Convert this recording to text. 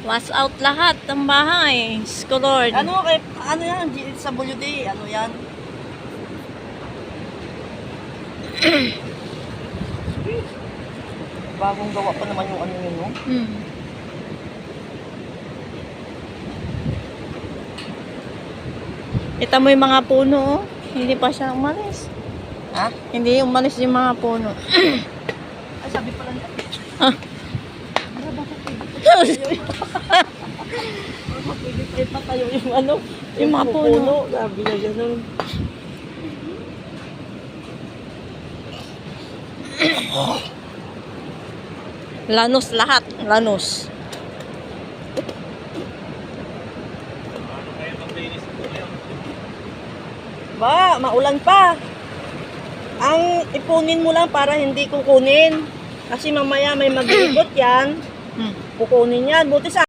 Wash out lahat ng bahay. Lord. Ano yan? Sa WD, ano yan? Bagong gawa pa naman yung ano yun, no? Hmm. Kita mo yung mga puno, oh. Hindi pa siya umalis. Ha? Hindi umalis yung mga puno. Ay, sabi pala niya. Ah. Pwede pa tayo yung ano? Yung mga puno. Sabi niya ganun. Lanos lahat. Lanos. Ba, maulan pa. Ang ipunin mo lang para hindi kukunin. Kasi mamaya may mag-igot yan. Hmm. Kukunin yan. Buti sa